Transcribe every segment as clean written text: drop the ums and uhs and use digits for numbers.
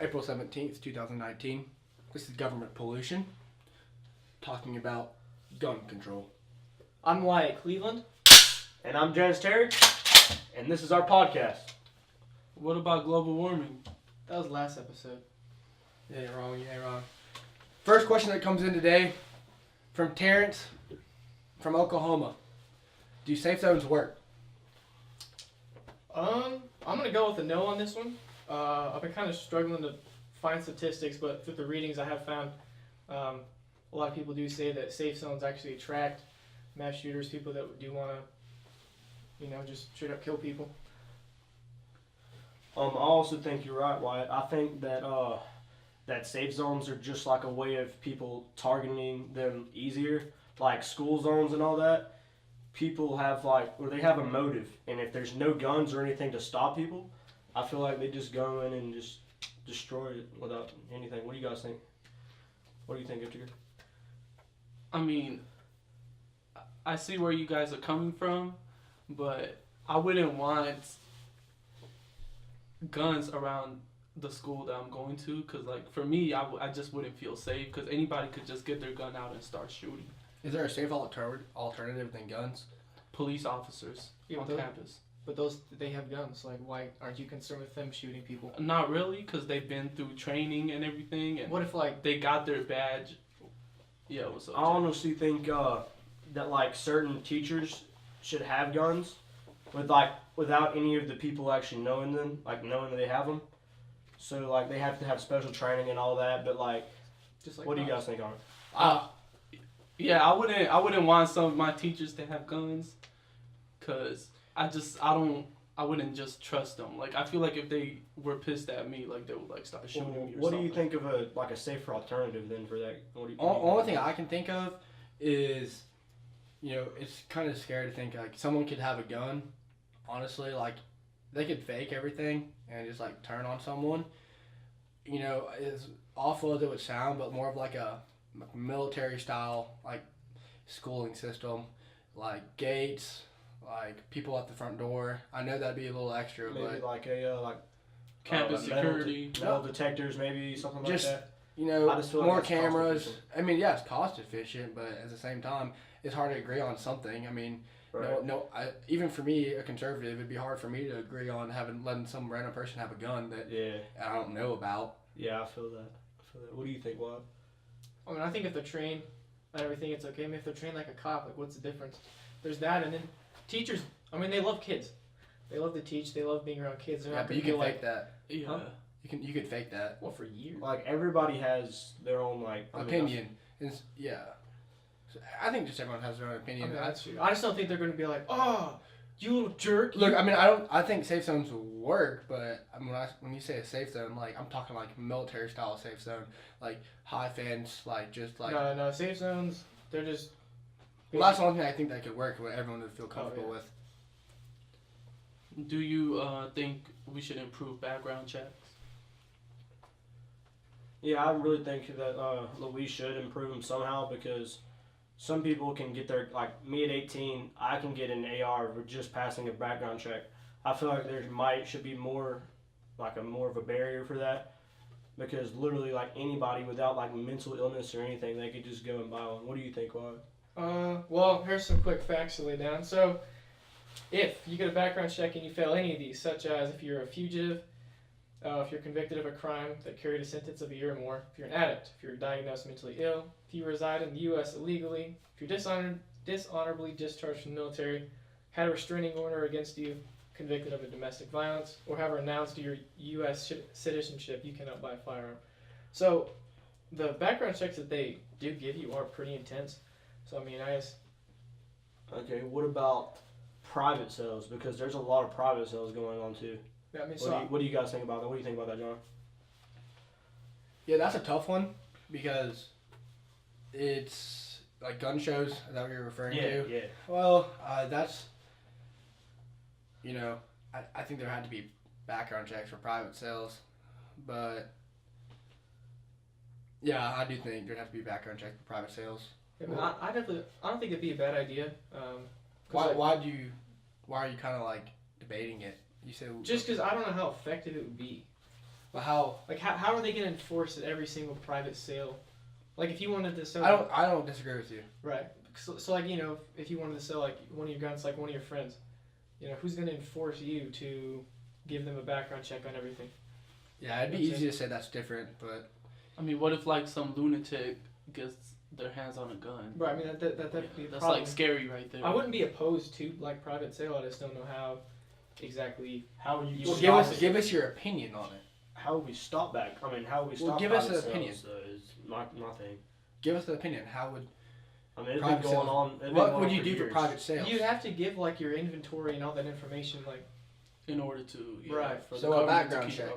April 17th, 2019. This is Government Pollution, talking about gun control. I'm Wyatt Cleveland. And I'm Janice Terry, and this is our podcast. What about global warming? That was last episode. You ain't wrong. First question that comes in today from Terrence from Oklahoma. Do safe zones work? I'm gonna go with a no on this one. I've been kind of struggling to find statistics, but through the readings I have found, a lot of people do say that safe zones actually attract mass shooters, people that do want to, just straight up kill people. I also think you're right, Wyatt. I think that that safe zones are just like a way of people targeting them easier, like school zones and all that. People have they have a motive, and if there's no guns or anything to stop people, I feel like they just go in and just destroy it without anything. What do you guys think? What do you think, Edgar? I mean, I see where you guys are coming from, but I wouldn't want guns around the school that I'm going to, because for me, I just wouldn't feel safe, because anybody could just get their gun out and start shooting. Is there a safe alternative than guns? Police officers on campus. But they have guns. Like, why aren't you concerned with them shooting people? Not really, because they've been through training and everything, and what if they got their badge? Yeah, what's up? I honestly think that certain teachers should have guns, without any of the people actually knowing them, knowing that they have them. So they have to have special training and all that. But what do you guys think on it? Yeah, I wouldn't want some of my teachers to have guns, cause I wouldn't just trust them. I feel like if they were pissed at me, they would start shooting me or what something. do you think of a safer alternative then for that? Only thing I can think of is, it's kind of scary to think someone could have a gun. Honestly, they could fake everything and just turn on someone. As awful as it would sound, but more of a military style schooling system, gates, people at the front door. I know that'd be a little extra, maybe but campus security, metal detectors, maybe something like that. I just feel more cameras. I mean, yeah, it's cost efficient, but at the same time, it's hard to agree on something. I mean, right. Even for me, a conservative, it'd be hard for me to agree on letting some random person have a gun that I don't know about. Yeah, I feel that. What do you think, Wad? I mean, I think if they're trained and everything, it's okay. I mean, if they're trained like a cop, what's the difference? There's that, and then teachers. I mean, they love kids. They love to teach. They love being around kids. Yeah, but you can fake that. Yeah. Huh? You could fake that. Well, for years. Everybody has their own opinion. Yeah. So I think just everyone has their own opinion. I mean, that's true. I just don't think they're going to be like, oh, you little jerk. Look, I think safe zones will work, but when you say a safe zone, I'm talking military style safe zone, high fence, No, safe zones, they're just. Well, that's the only thing I think that could work, what everyone would feel comfortable with. Do you think we should improve background checks? Yeah, I really think that we should improve them somehow, because some people can get their, me at 18, I can get an AR for just passing a background check. I feel like there should be more, more of a barrier for that, because literally anybody without mental illness or anything, they could just go and buy one. What do you think, Wyatt? Well, here's some quick facts to lay down. So, if you get a background check and you fail any of these, such as if you're a fugitive, if you're convicted of a crime that carried a sentence of a year or more, if you're an addict, if you're diagnosed mentally ill, if you reside in the U.S. illegally, if you're dishonorably discharged from the military, had a restraining order against you, convicted of a domestic violence, or have renounced your U.S. citizenship, you cannot buy a firearm. So, the background checks that they do give you are pretty intense. So, I mean, Okay, what about private sales? Because there's a lot of private sales going on too. Yeah, I mean, What do you guys think about that? What do you think about that, John? Yeah, that's a tough one, because it's gun shows. Is that what you're referring to? Yeah. Well, that's, I think there had to be background checks for private sales, but yeah, I do think there'd have to be background checks for private sales. Yeah, I don't think it'd be a bad idea. Why are you kind of debating it? You said just because I don't know how effective it would be. But how? Like, how are they going to enforce it every single private sale? Like, if you wanted to sell... I don't disagree with you. Right. So like, you know, if you wanted to sell, like, one of your guns, like, one of your friends, you know, who's going to enforce you to give them a background check on everything? Yeah, it'd be That's easy to say that's different, but I mean, what if like some lunatic gets their hands on a gun? Right, I mean, that'd be a That's problem. like scary right there. I wouldn't be opposed to, like, private sale. I just don't know how exactly... How would you Well, stop give us your opinion on it. How would we stop that? I mean, how would we Well, stop give us private an opinion. sales, though, is my thing. Give us an opinion. How would I mean, it's private been going sales- on. It's been what going would on you do for years. private sales? You'd have to give, like, your inventory and all that information, like... in order to Right. for the So a government to background keep check.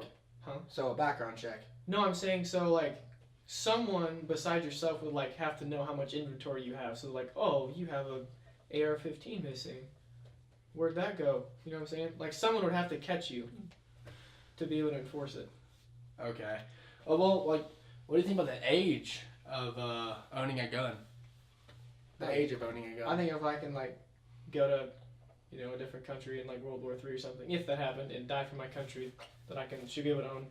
up. So a background check. No, I'm saying, so, like, someone besides yourself would, like, have to know how much inventory you have. So, like, oh, you have a AR-15 missing. Where'd that go? You know what I'm saying? Like, someone would have to catch you to be able to enforce it. Okay. Well, like, what do you think about the age of owning a gun? The age of owning a gun. I think if I can, like, go to, you know, a different country in, like, World War III or something, if that happened, and die for my country, that should be able to own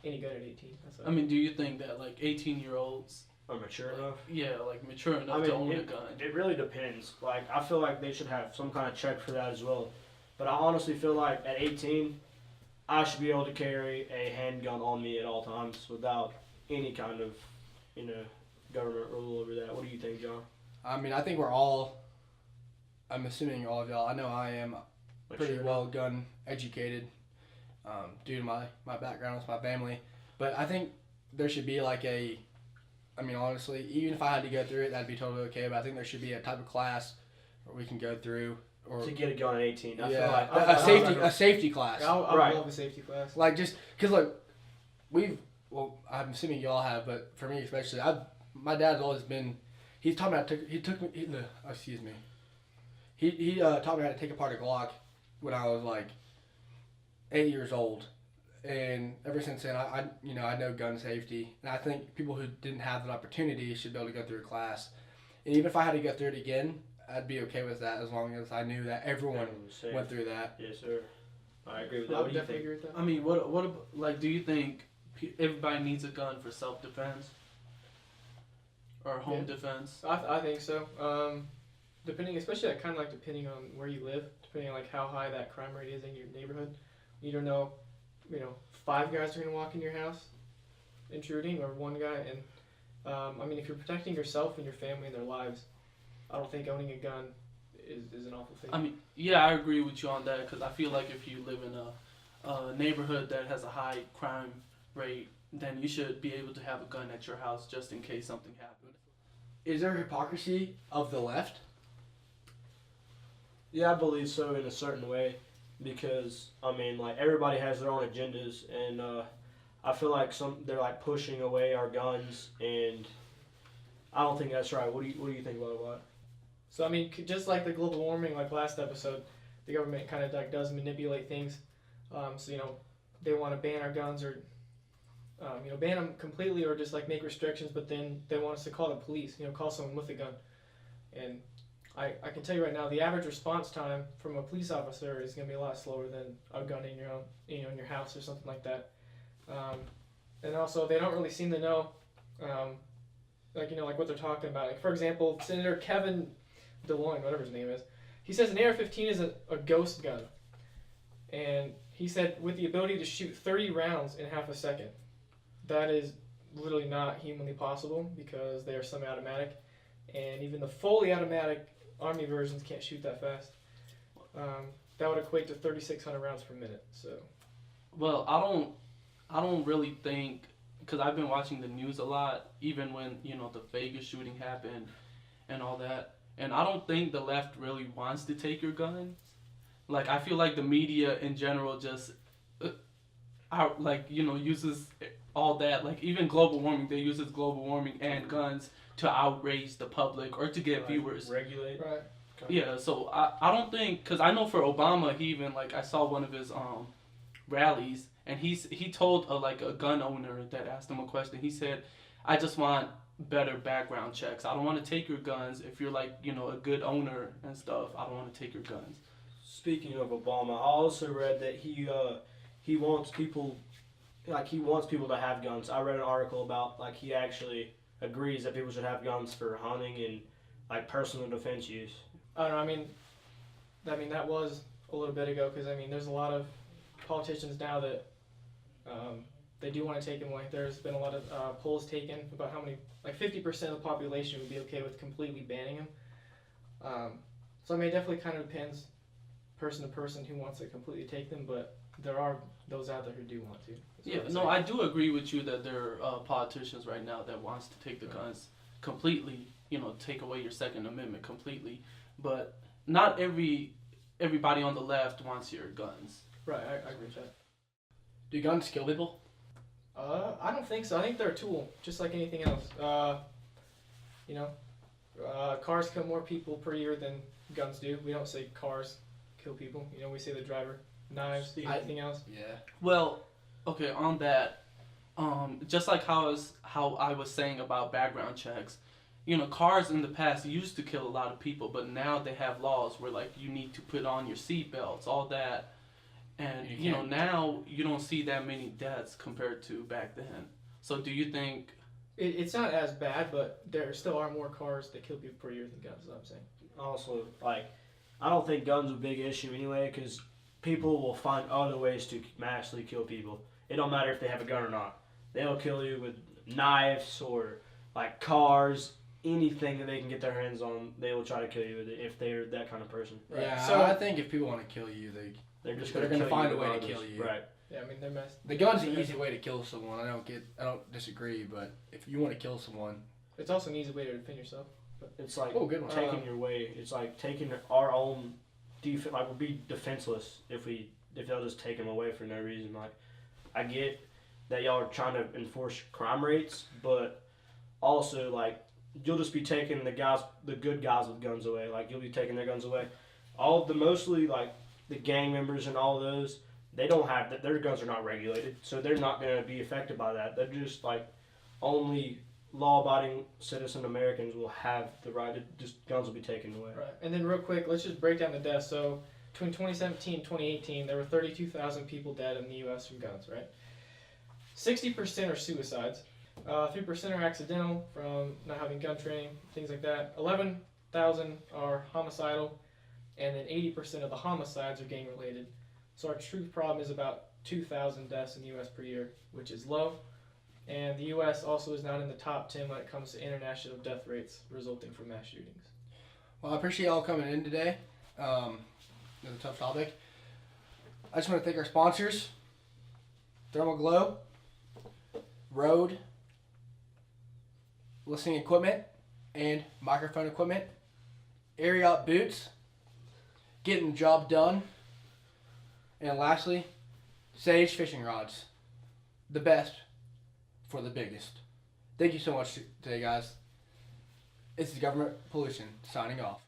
any gun at 18. That's I mean, do you think that like 18-year-olds, Or mature enough. yeah, like mature enough I mean, to own a gun? It really depends. Like, I feel like they should have some kind of check for that as well. But I honestly feel like at 18, I should be able to carry a handgun on me at all times without any kind of, you know, government rule over that. What do you think, John? I mean, I think we're all. I'm assuming all of y'all. I know I am pretty Mature well gun educated, due to my background with my family. But I think there should be like a. I mean, honestly, even if I had to go through it, that'd be totally okay. But I think there should be a type of class where we can go through, or to get a gun at 18. I yeah, feel like a safety class. I would Right. love a safety class. Like just because look, I'm assuming y'all have, but for me especially, my dad's always been. He taught me how to he taught me how to take apart a Glock when I was like 8 years old, and ever since then I know gun safety, and I think people who didn't have that opportunity should be able to go through a class, and even if I had to go through it again, I'd be okay with that as long as I knew that everyone Safe. went through that. Yes, sir. I agree with I that. What would do you definitely think? agree with that. I mean, what about, like, do you think everybody needs a gun for self-defense or home defense? I think so. Depending, especially like, kind of like depending on where you live, depending on like how high that crime rate is in your neighborhood. You don't know, 5 guys are gonna walk in your house, intruding, or one guy. And I mean, if you're protecting yourself and your family and their lives, I don't think owning a gun is an awful thing. I mean, yeah, I agree with you on that because I feel like if you live in a neighborhood that has a high crime rate, then you should be able to have a gun at your house just in case something happens. Is there hypocrisy of the left? Yeah, I believe so in a certain way, because I mean, like everybody has their own agendas, and I feel like they're like pushing away our guns, and I don't think that's right. What do you think about it? So I mean, just like the global warming, like last episode, the government kind of like does manipulate things. So they want to ban our guns or ban them completely, or just like make restrictions. But then they want us to call the police. Call someone with a gun. And I can tell you right now, the average response time from a police officer is going to be a lot slower than a gun in your own, in your house or something like that. And also, they don't really seem to know, like what they're talking about. Like for example, Senator Kevin DeLoyne, whatever his name is, he says an AR-15 is a ghost gun, and he said with the ability to shoot 30 rounds in half a second. That is literally not humanly possible because they are semi-automatic, and even the fully automatic Army versions can't shoot that fast. That would equate to 3,600 rounds per minute. So, Well, I don't really think, because I've been watching the news a lot, even when the Vegas shooting happened and all that, and I don't think the left really wants to take your guns. Like I feel like the media in general just uses all that, like even global warming, they uses global warming and guns to outrage the public or to get viewers. Regulate. right. Yeah, so I don't think, because I know for Obama, he even, like, I saw one of his rallies, and he told a gun owner that asked him a question. He said, I just want better background checks. I don't want to take your guns. If you're like, a good owner and stuff, I don't want to take your guns. Speaking of Obama, I also read that he wants people. like he wants people to have guns. I read an article about like he actually agrees that people should have guns for hunting and like personal defense use. I don't know. I mean that was a little bit ago because I mean there's a lot of politicians now that they do want to take them away. There's been a lot of polls taken about how many, like 50% of the population would be okay with completely banning them. So I mean, it definitely kind of depends person to person who wants to completely take them, but there are those out there who do want to. Yeah, no, I do agree with you that there are politicians right now that wants to take the guns completely, take away your Second Amendment completely, but not everybody on the left wants your guns. Right, I agree with that. Do guns kill people? I don't think so. I think they're a tool, just like anything else. Cars kill more people per year than guns do. We don't say cars kill people. We say the driver. Knives, anything else. Yeah. Well, okay, on that, just like how I was saying about background checks, cars in the past used to kill a lot of people, but now they have laws where like you need to put on your seatbelts, all that, and now you don't see that many deaths compared to back then. So do you think it's not as bad, but there still are more cars that kill people per year than guns? Is what I'm saying. Also, like, I don't think guns are a big issue anyway, because people will find other ways to massively kill people. It don't matter if they have a gun or not. They'll kill you with knives or like cars, anything that they can get their hands on. They will try to kill you with it if they're that kind of person. Right. Yeah. So I think if people want to kill you, they're gonna find a way to kill you. Right. Yeah, I mean they're messed. The gun's an easy way to kill someone. I don't disagree, but if you want to kill someone, It's also an easy way to defend yourself. It's like good one. taking your way. It's like taking our own defense. Like we'll be defenseless if they'll just take them away for no reason. Like I get that y'all are trying to enforce crime rates, but also like you'll just be taking the good guys with guns away. Like you'll be taking their guns away. All of the mostly like the gang members and all those, they don't have that. Their guns are not regulated, so they're not going to be affected by that. They're just like only law-abiding citizen Americans will have the right to just guns will be taken away. Right. And then real quick, let's just break down the deaths. So between 2017 and 2018, there were 32,000 people dead in the U.S. from guns, right? 60% are suicides. 3% are accidental from not having gun training, things like that. 11,000 are homicidal, and then 80% of the homicides are gang-related. So our true problem is about 2,000 deaths in the U.S. per year, which is low. And the U.S. also is not in the top 10 when it comes to international death rates resulting from mass shootings. well, I appreciate y'all coming in today. It's a tough topic. I just want to thank our sponsors: Thermal Glow, Rode, listening equipment, and microphone equipment. Ariat boots, getting the job done. And lastly, Sage fishing rods, the best for the biggest. Thank you so much today, guys. This is Government Pollution signing off.